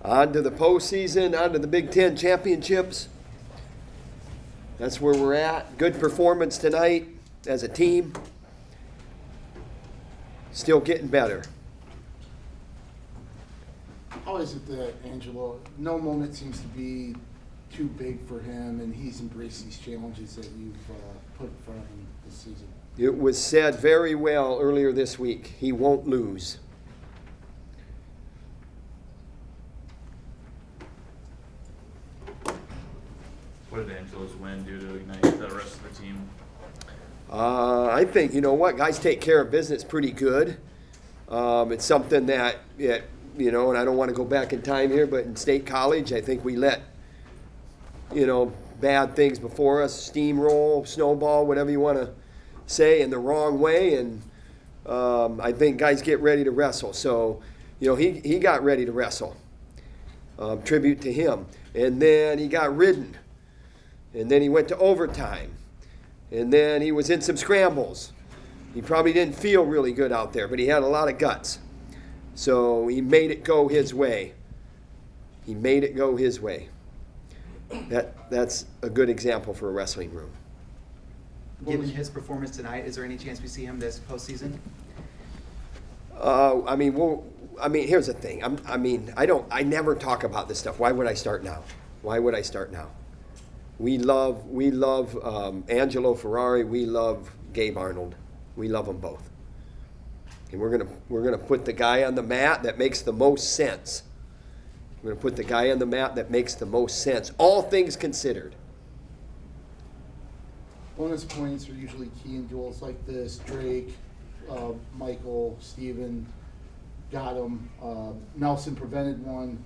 On to the postseason, on to the Big Ten championships. That's where we're at. Good performance tonight as a team. Still getting better. How is it that Angelo, no moment seems to be too big for him, and he's embraced these challenges that you've put in front of him this season? It was said very well earlier this week. He won't lose. What did Angelo's win do to ignite the rest of the team? I think, you know what, guys take care of business pretty good. It's something that, you know, and I don't want to go back in time here, but in state college, I think we let, you know, bad things before us, steamroll, snowball, whatever you want to say, in the wrong way. And I think guys get ready to wrestle. So, you know, he got ready to wrestle. Tribute to him. And then he got ridden. And then he went to overtime. And then he was in some scrambles. He probably didn't feel really good out there, but he had a lot of guts. So he made it go his way. He made it go his way. That's a good example for a wrestling room. Given his performance tonight, is there any chance we see him this postseason? I mean, here's the thing. I never talk about this stuff. Why would I start now? Why would I start now? We love Angelo Ferrari. We love Gabe Arnold. We love them both. And we're gonna put the guy on the mat that makes the most sense. We're gonna put the guy on the mat that makes the most sense. All things considered. Bonus points are usually key in duels like this. Drake, Michael, Steven got him. Nelson prevented one.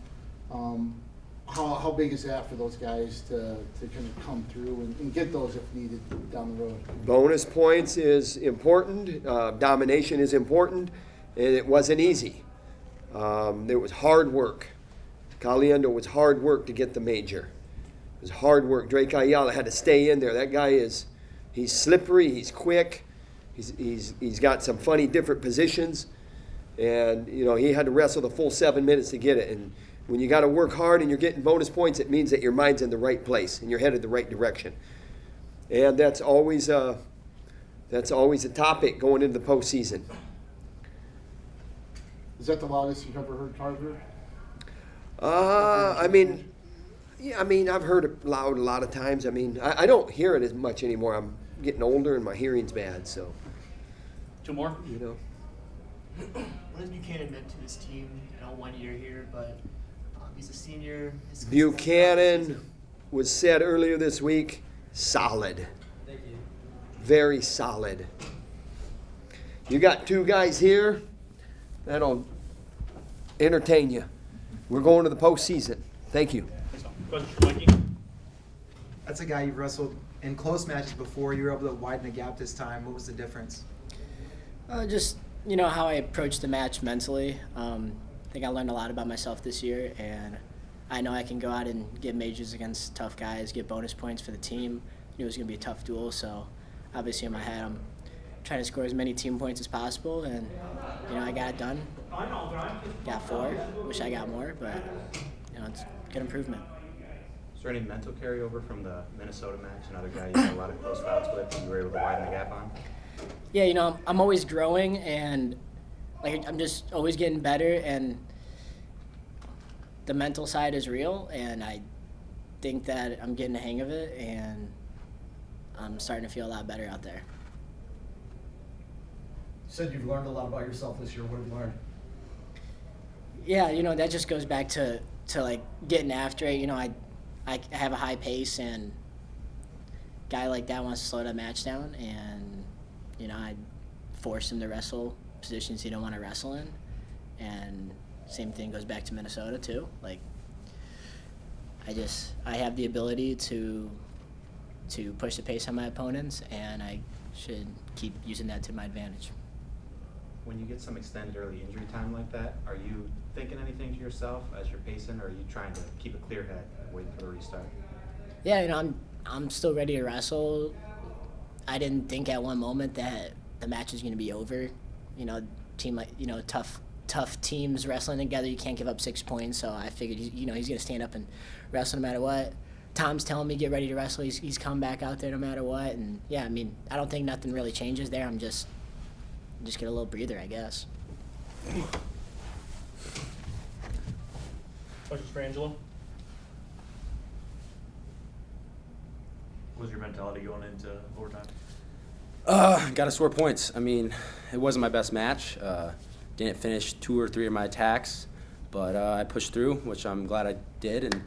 How big is that for those guys to kind of come through and get those if needed down the road? Bonus points is important. Domination is important, and it wasn't easy. There was hard work. Caliendo was hard work to get the major. It was hard work. Drake Ayala had to stay in there. That guy he's slippery. He's quick. He's got some funny different positions, and you know he had to wrestle the full 7 minutes to get it. And when you got to work hard and you're getting bonus points, it means that your mind's in the right place and you're headed the right direction. And that's always a topic going into the postseason. Is that the loudest you've ever heard Carver? I've heard it loud a lot of times. I don't hear it as much anymore. I'm getting older and my hearing's bad, so. Two more? You know. What has Buchanan meant to this team? 1 year here, but he's a senior. Buchanan was said earlier this week, solid. Thank you. Very solid. You got two guys here that'll entertain you. We're going to the postseason. Thank you. Question for Mikey. That's a guy you've wrestled in close matches before. You were able to widen the gap this time. What was the difference? Just, you know, how I approached the match mentally. I think I learned a lot about myself this year, and I know I can go out and get majors against tough guys, get bonus points for the team. I knew it was going to be a tough duel, so obviously in my head I'm trying to score as many team points as possible, and, you know, I got it done. Got 4. Wish I got more, but, you know, it's good improvement. Is there any mental carryover from the Minnesota match? Another guy you had a lot of close bouts with and you were able to widen the gap on? Yeah, you know, I'm always growing, and like I'm just always getting better, and the mental side is real, and I think that I'm getting the hang of it, and I'm starting to feel a lot better out there. You said you've learned a lot about yourself this year. What have you learned? Yeah, you know, that just goes back to like getting after it. You know, I have a high pace, and a guy like that wants to slow that match down, and you know, I force him to wrestle positions he don't want to wrestle in, and same thing goes back to Minnesota too. Like, I have the ability to push the pace on my opponents, and I should keep using that to my advantage. When you get some extended early injury time like that, are you thinking anything to yourself as you're pacing, or are you trying to keep a clear head waiting for the restart? Yeah, you know, I'm still ready to wrestle. I didn't think at one moment that the match was going to be over. You know, team, like, you know, tough tough teams wrestling together. You can't give up 6 points, so I figured he's going to stand up and wrestle no matter what. Tom's telling me get ready to wrestle. He's come back out there no matter what, and yeah, I mean, I don't think nothing really changes there. I'm just get a little breather, I guess. Questions for Angelo? What was your mentality going into overtime? Got to score points. I mean, it wasn't my best match. Didn't finish 2 or 3 of my attacks, but I pushed through, which I'm glad I did. And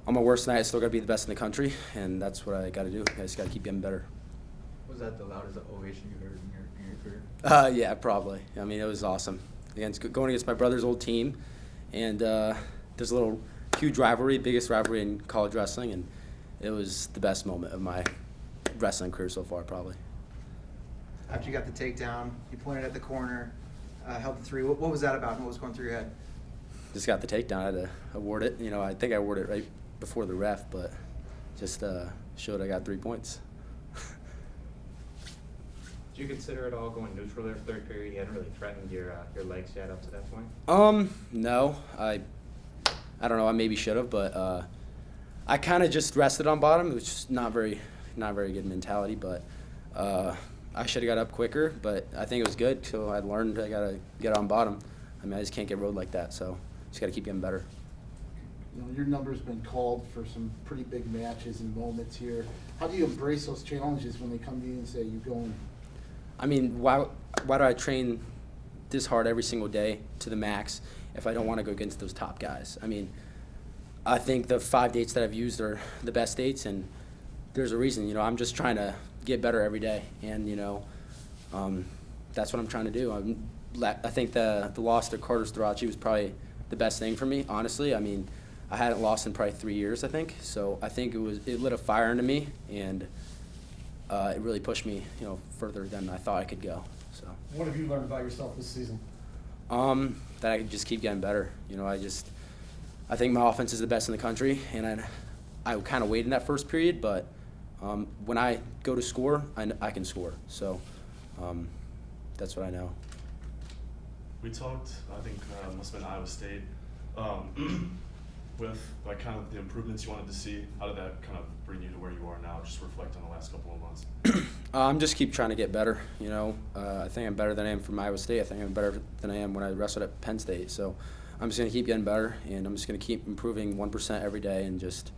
on my worst night, I still got to be the best in the country, and that's what I got to do. I just got to keep getting better. Was that the loudest ovation you heard in your career? Yeah, probably. I mean, it was awesome. Going against my brother's old team, and there's a little huge rivalry, biggest rivalry in college wrestling, and it was the best moment of my wrestling career so far, probably. After you got the takedown, you pointed at the corner, held the 3. What was that about, and what was going through your head? Just got the takedown. I had to award it. You know, I think I awarded it right before the ref, but just showed I got 3 points. Did you consider it all going neutral there for third period? You hadn't really threatened your legs yet up to that point? No. I don't know. I maybe should have, but I kind of just rested on bottom, which is not very good mentality. But I should have got up quicker. But I think it was good. So I learned I gotta get on bottom. I mean, I just can't get rode like that. So just gotta keep getting better. You know, your number's been called for some pretty big matches and moments here. How do you embrace those challenges when they come to you and say you're going? I mean, why do I train this hard every single day to the max if I don't want to go against those top guys? I mean, I think the 5 dates that I've used are the best dates, and there's a reason. You know, I'm just trying to get better every day, and you know, that's what I'm trying to do. I think the loss to Carter Strachey was probably the best thing for me, honestly. I mean, I hadn't lost in probably 3 years, I think. So I think it lit a fire into me, and it really pushed me, you know, further than I thought I could go. So. What have you learned about yourself this season? That I could just keep getting better. You know, I think my offense is the best in the country, and I kind of waited in that first period, but when I go to score, I can score. So that's what I know. We talked, I think must have been Iowa State, with like kind of the improvements you wanted to see. How did that kind of bring you to where you are now, just reflect on the last couple of months? I'm just keep trying to get better, you know. I think I'm better than I am from Iowa State. I think I'm better than I am when I wrestled at Penn State. So I'm just going to keep getting better, and I'm just going to keep improving 1% every day, and just,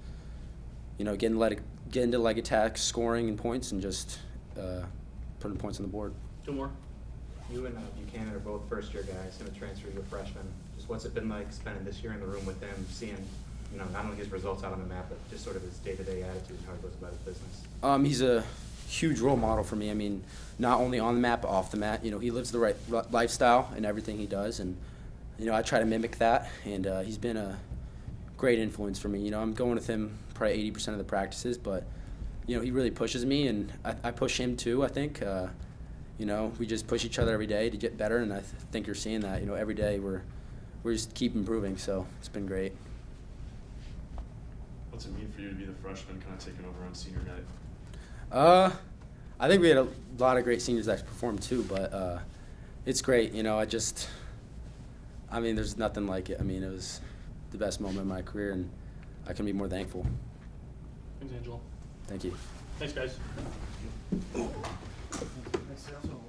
you know, get into leg attacks, scoring and points, and just putting points on the board. 2 more. You and Buchanan are both first-year guys, going to transfer you a freshman. Just what's it been like spending this year in the room with him, seeing, you know, not only his results out on the mat, but just sort of his day-to-day attitude and how he goes about his business? He's a huge role model for me. I mean, not only on the mat, but off the mat. You know, he lives the right lifestyle in everything he does, and, you know, I try to mimic that, and he's been a great influence for me. You know, I'm going with him probably 80% of the practices, but, you know, he really pushes me, and I push him too, I think. You know, we just push each other every day to get better, and I think you're seeing that. You know, every day we're just keep improving, so it's been great. What's it mean for you to be the freshman kind of taking over on senior night? I think we had a lot of great seniors that performed too, but it's great. You know, I mean, there's nothing like it. I mean, it was the best moment of my career, and I couldn't be more thankful. Thanks, Angelo. Thank you. Thanks, guys. Thanks, Angelo.